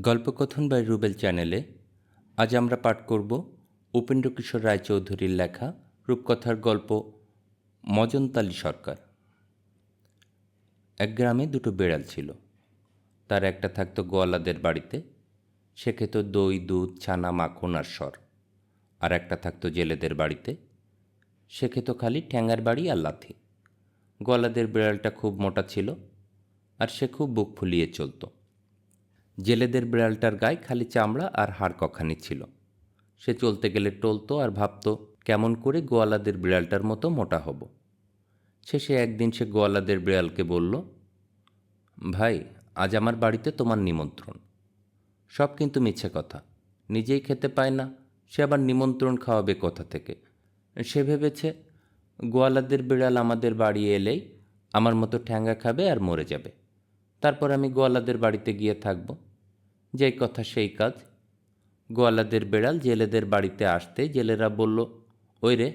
গল্পকথন by Rubel চ্যানেলে আজ আমরা পাঠ করব উপেন্দ্রকিশোর রায়চৌধুরীর লেখা রূপকথার গল্প মজনতালী সরকার। এক গ্রামে দুটো বেড়াল ছিল। তার একটা থাকতো গোয়ালাদের বাড়িতে, সে খেত দই, দুধ, ছানা, মাখন আর সর। আর একটা থাকতো জেলেদের বাড়িতে, সে খেত খালি ঠ্যাঙার বাড়ি আর লাথি। গোয়ালাদের বিড়ালটা খুব মোটা ছিল আর সে খুব বুক ফুলিয়ে চলত। জেলেদের বিড়ালটার গায়ে খালি চামড়া আর হাড় কখানি ছিল। সে চলতে গেলে টলতো আর ভাবত কেমন করে গোয়ালাদের বিড়ালটার মতো মোটা হব। শেষে একদিন সে গোয়ালাদের বিড়ালকে বলল, ভাই, আজ আমার বাড়িতে তোমার নিমন্ত্রণ। সব কিন্তু মিছে কথা, নিজেই খেতে পায় না, সে আবার নিমন্ত্রণ খাওয়াবে কোথা থেকে। সে ভেবেছে গোয়ালাদের বিড়াল আমাদের বাড়ি এলেই আমার মতো ঠ্যাঙ্গা খাবে আর মরে যাবে, তারপর আমি গোয়ালাদের বাড়িতে গিয়ে থাকব। যেই কথা সেই কাজ। গোয়ালাদের বেড়াল জেলেদের বাড়িতে আসতে জেলেরা বলল, ওই রে,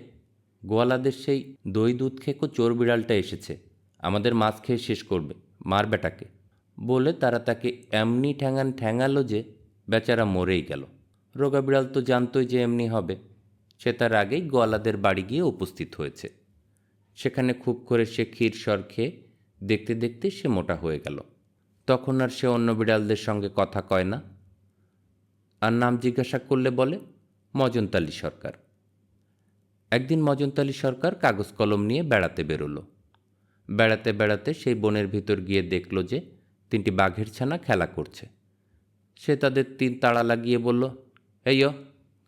গোয়ালাদের সেই দই দুধ খেকো চোর বিড়ালটা এসেছে, আমাদের মাছ খেয়ে শেষ করবে, মার বেটাকে। বলে তারা তাকে এমনি ঠ্যাঙালো যে বেচারা মরেই গেল। রোগা বিড়াল তো জানতই যে এমনি হবে। সে তার আগেই গোয়ালাদের বাড়ি গিয়ে উপস্থিত হয়েছে। সেখানে খুব করে সে ক্ষীর সর খেয়ে দেখতে দেখতে সে মোটা হয়ে গেল। তখন আর সে অন্য বিড়ালদের সঙ্গে কথা কয় না, আর নাম জিজ্ঞাসা করলে বলে মজনতালী সরকার। একদিন মজনতালী সরকার কাগজ কলম নিয়ে বেড়াতে বেরোলো। বেড়াতে বেড়াতে সেই বনের ভিতর গিয়ে দেখল যে তিনটি বাঘের ছানা খেলা করছে। সে তাদের তিন তাড়া লাগিয়ে বলল, এই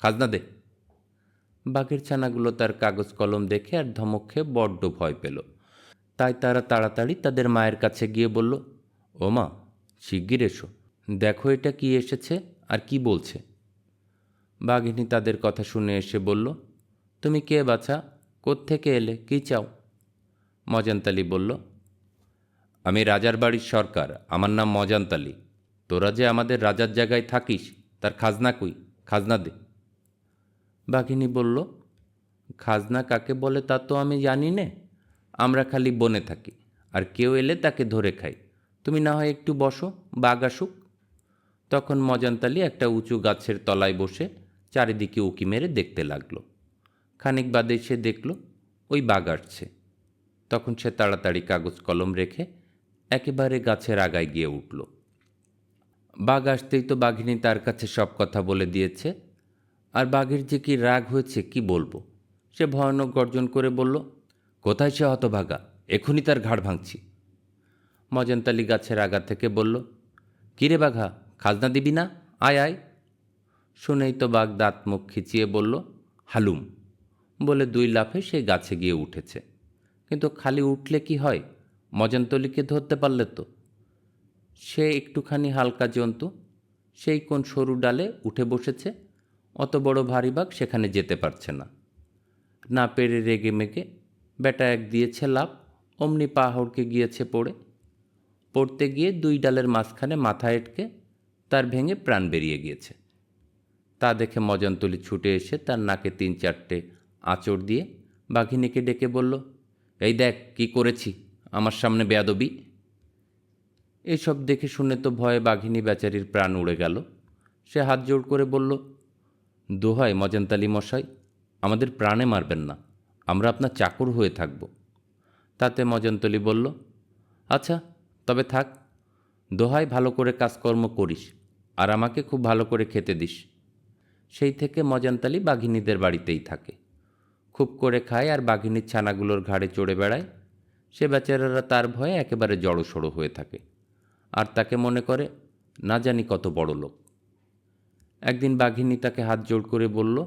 খাজনা দে। বাঘের ছানাগুলো তার কাগজ কলম দেখে আর ধমক খেয়ে বড্ড ভয় পেল। তাই তারা তাড়াতাড়ি তাদের মায়ের কাছে গিয়ে বলল, ও মা, শিগগির এসো, দেখো এটা কি এসেছে আর কি বলছে। বাঘিনী তাদের কথা শুনে এসে বলল, তুমি কে বাছা, কোত্থেকে এলে, কী চাও? মজানতালী বলল, আমি রাজার বাড়ির সরকার, আমার নাম মজানতালী। তোরা যে আমাদের রাজার জায়গায় থাকিস তার খাজনা কই, খাজনা দে। বাঘিনী বলল, খাজনা কাকে বলে তা তো আমি জানি নে, আমরা খালি বনে থাকি, আর কেউ এলে তাকে ধরে খাই। তুমি না হয় একটু বসো, বাঘ আসুক। তখন মজানতালী একটা উঁচু গাছের তলায় বসে চারিদিকে উঁকি মেরে দেখতে লাগলো। খানিক বাদে সে দেখল ওই বাঘ আসছে। তখন সে তাড়াতাড়ি কাগজ কলম রেখে একেবারে গাছের আগায় গিয়ে উঠল। বাঘ আসতেই তো বাঘিনী তার কাছে সব কথা বলে দিয়েছে। আর বাঘের যে কি রাগ হয়েছে কি বলবো। সে ভয়ানক গর্জন করে বলল, কোথায় সে হতভাগা, এখনই তার ঘাড় ভাঙছি। মজানতালী গাছের আগা থেকে বলল, কিরে বাঘা, খাজনা দিবি না, আয় আয়। শুনেই তো বাঘ দাঁত মুখ খিচিয়ে বলল, হালুম, বলে দুই লাফে সেই গাছে গিয়ে উঠেছে। কিন্তু খালি উঠলে কি হয়, মজানতলিকে ধরতে পারলে তো। সে একটুখানি হালকা জন্তু, সেই কোন সরু ডালে উঠে বসেছে। অত বড় ভারী বাঘ সেখানে যেতে পারছে না। না পেরে রেগে মেগে বেটা এক দিয়েছে লাফ, অমনি পা হড়কে গিয়েছে পড়তে গিয়ে দুই ডালের মাঝখানে মাথা এঁটকে তার ভেঙে প্রাণ বেরিয়ে গিয়েছে। তা দেখে মজানতলী ছুটে এসে তার নাকে 3-4টে আঁচড় দিয়ে বাঘিনীকে ডেকে বলল, এই দেখ কি করেছি, আমার সামনে বেয়াদবি। এইসব দেখে শুনে তো ভয়ে বাঘিনী বেচারির প্রাণ উড়ে গেল। সে হাত জোড় করে বলল, দোহাই মজানতালী মশাই, আমাদের প্রাণে মারবেন না, আমরা আপনার চাকর হয়ে থাকব। তাতে মজানতলী বলল, আচ্ছা তবে থাক, দোহাই ভালো করে কাজকর্ম করিস আর আমাকে খুব ভালো করে খেতে দিস। সেই থেকে মজানতালী বাঘিনীদের বাড়িতেই থাকে, খুব করে খায় আর বাঘিনীর ছানাগুলোর ঘাড়ে চড়ে বেড়ায়। সে বেচারারা তার ভয়ে একেবারে জড়োসড়ো হয়ে থাকে আর তাকে মনে করে না জানি কত বড় লোক। একদিন বাঘিনী তাকে হাত জোড় করে বলল,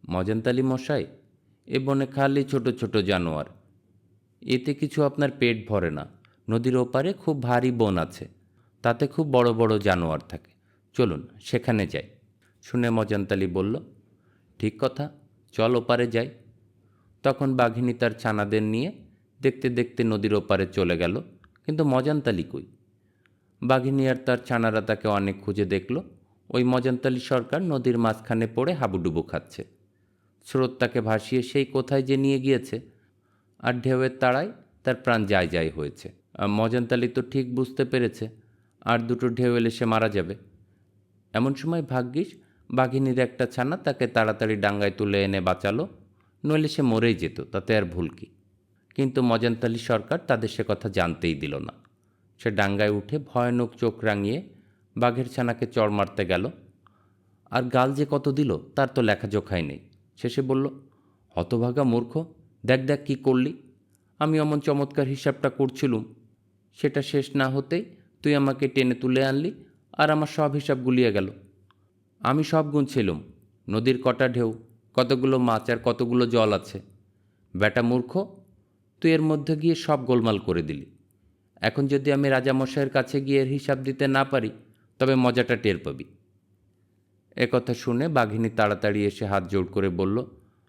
মজানতালী মশাই, এ বনে খালি ছোট ছোট জানোয়ার, এতে কিছু আপনার পেট ভরে না। নদীর ওপারে খুব ভারী বন আছে, তাতে খুব বড় বড় জানোয়ার থাকে, চলুন সেখানে যাই। শুনে মজানতালী বলল, ঠিক কথা, চল ওপারে যাই। তখন বাঘিনী তার ছানাদের নিয়ে দেখতে দেখতে নদীর ওপারে চলে গেল, কিন্তু মজানতালী কই। বাঘিনী আর তার ছানারা তাকে অনেক খুঁজে দেখল। ওই মজানতালী সরকার নদীর মাঝখানে পড়ে হাবুডুবু খাচ্ছে। স্রোত তাকে ভাসিয়ে সেই কোথায় যে নিয়ে গিয়েছে, আর ঢেউয়ের তাড়ায় তার প্রাণ যায় যায় হয়েছে। আর মজানতালী তো ঠিক বুঝতে পেরেছে আর দুটো ঢেউ এলে সে মারা যাবে। এমন সময় ভাগ্যিস বাঘিনীর একটা ছানা তাকে তাড়াতাড়ি ডাঙ্গায় তুলে এনে বাঁচালো, নইলে সে মরেই যেত, তাতে আর ভুল কি। কিন্তু মজানতালি সরকার তাদের সে কথা জানতেই দিল না। সে ডাঙ্গায় উঠে ভয়ানক চোখ রাঙিয়ে বাঘের ছানাকে চড় মারতে গেল, আর গাল যে কত দিল তার তো লেখাজোখাই নেই। শেষে বলল, হতভাগা মূর্খ, দেখ দেখ কী করলি। আমি অমন চমৎকার হিসাবটা করছিলুম, সেটা শেষ না হতেই তুই আমাকে টেনে তুলে আনলি, আর আমার সব হিসাব গুলিয়ে গেল। আমি সব গুনছিলুম, নদীর কটা ঢেউ, কতগুলো মাছ আর কতগুলো জল আছে। বেটা মূর্খ, তুই এর মধ্যে গিয়ে সব গোলমাল করে দিলি। এখন যদি আমি রাজামশাইয়ের কাছে গিয়ে এর হিসাব দিতে না পারি, তবে মজাটা টের পাবি। একথা শুনে বাঘিনী তাড়াতাড়ি এসে হাত জোড় করে বলল,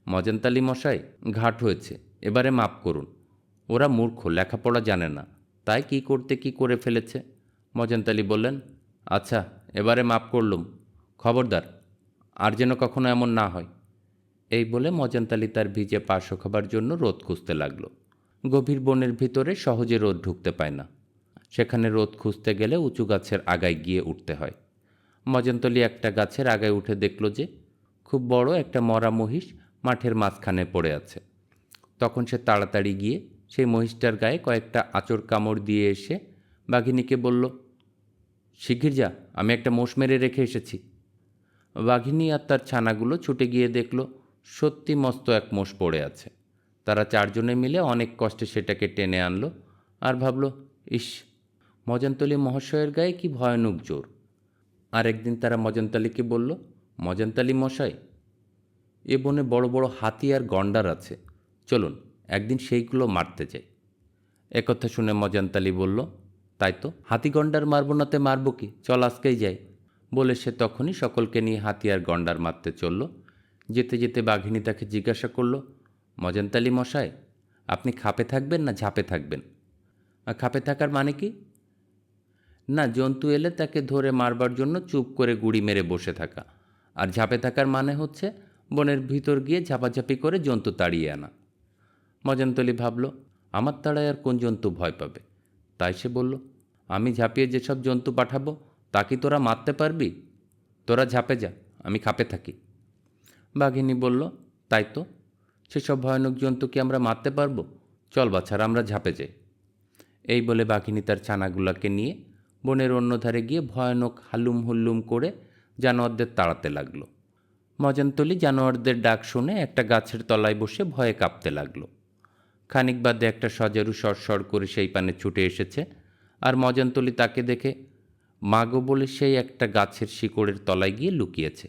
মজানতালি মশাই, ঘাট হয়েছে, এবারে মাপ করুন। ওরা মূর্খ, লেখাপড়া জানে না, তাই কি করতে কি করে ফেলেছে। মজানতালি বললেন, আচ্ছা, এবারে মাপ করলুম, খবরদার আর যেন কখনো এমন না হয়। এই বলে মজানতালি তার ভিজে পা শোকাবার জন্য রোদ খুঁজতে লাগলো। গভীর বনের ভিতরে সহজে রোদ ঢুকতে পায় না, সেখানে রোদ খুঁজতে গেলে উঁচু গাছের আগায় গিয়ে উঠতে হয়। মজানতলি একটা গাছের আগায় উঠে দেখল যে খুব বড় একটা মরা মহিষ মাঠের মাঝখানে পড়ে আছে। তখন সে তাড়াতাড়ি গিয়ে সেই মহিষটার গায়ে কয়েকটা আঁচড় কামড় দিয়ে এসে বাঘিনীকে বলল, শিগগির যা, আমি একটা মোষ মেরে রেখে এসেছি। বাঘিনী আর তার ছানাগুলো ছুটে গিয়ে দেখল সত্যি মস্ত এক মোষ পড়ে আছে। তারা চারজনে মিলে অনেক কষ্টে সেটাকে টেনে আনলো, আর ভাবল, ইস, মজানতলি মহাশয়ের গায়ে কি ভয়ানক জোর। আর একদিন তারা মজানতালিকে বলল, মজানতালি মশাই, এ বনে বড় বড় হাতি আর গন্ডার আছে, চলুন একদিন সেইগুলো মারতে যাই। একথা শুনে মজানতালি বলল, তাই তো, হাতি গন্ডার মারব নাতে মারব কি, চল আজকেই যাই। বলে সে তখনই সকলকে নিয়ে হাতি আর গন্ডার মারতে চলল। যেতে যেতে বাঘিনী তাকে জিজ্ঞাসা করল, মজানতালি মশাই, আপনি খাপে থাকবেন না ঝাঁপে থাকবেন? খাপে থাকার মানে কি? না, জন্তু এলে তাকে ধরে মারবার জন্য চুপ করে গুড়ি মেরে বসে থাকা। আর ঝাঁপে থাকার মানে হচ্ছে বনের ভিতর গিয়ে ঝাপাঝাপি করে জন্তু তাড়িয়ে আনা। মজানতলি ভাবল, আমার তাড়ায় আর কোন জন্তু ভয় পাবে। তাই সে বলল, আমি ঝাঁপিয়ে যেসব জন্তু পাঠাবো তা কি তোরা মারতে পারবি? তোরা ঝাঁপে যা, আমি খাপে থাকি। বাঘিনী বলল, তাই তো, সেসব ভয়ানক জন্তু কি আমরা মারতে পারবো? চল বাছারা, আমরা ঝাঁপে যাই। এই বলে বাঘিনী তার ছানাগুলাকে নিয়ে বনের অন্য ধারে গিয়ে ভয়ানক হালুম হুল্লুম করে জানোয়ারদের তাড়াতে লাগলো। মজানতলি জানোয়ারদের ডাক শুনে একটা গাছের তলায় বসে ভয়ে কাঁপতে লাগলো। খানিক বাদে একটা সজারু সরসর করে সেই পানে ছুটে এসেছে, আর মজানতলি তাকে দেখে মাগো বলে সেই একটা গাছের শিকড়ের তলায় গিয়ে লুকিয়েছে।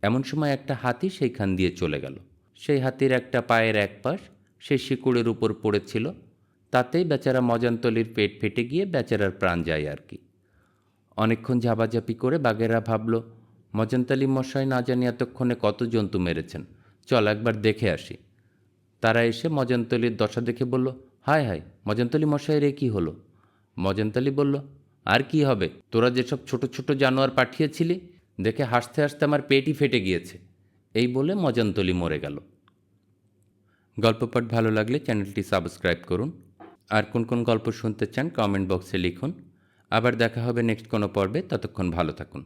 এমন সময় একটা হাতি সেইখান দিয়ে চলে গেল। সেই হাতির একটা পায়ের এক পাশ সেই শিকড়ের উপর পড়েছিল, তাতেই বেচারা মজানতলির পেট ফেটে গিয়ে বেচারার প্রাণ যায় আর কি। অনেকক্ষণ ঝাপাঝাপি করে বাঘেরা ভাবল, মজানতালি মশাই না জানি এতক্ষণে কত জন্তু মেরেছেন, চল একবার দেখে আসি। তারা এসে মজানতলির দশা দেখে বলল, হায় হায়, মজানতলি মশাইয়ের এ কী হলো? মজানতলি বলল, আর কি হবে, তোরা যেসব ছোট ছোট জানোয়ার পাঠিয়েছিলি দেখে হাসতে হাসতে আমার পেটই ফেটে গিয়েছে। এই বলে মজানতলি মরে গেল। গল্প পাঠ ভালো লাগলে চ্যানেলটি সাবস্ক্রাইব করুন। আর কোন কোন গল্প শুনতে চান কমেন্ট বক্সে লিখুন। আবার দেখা হবে নেক্সট কোনো পর্বে, ততক্ষণ ভালো থাকুন।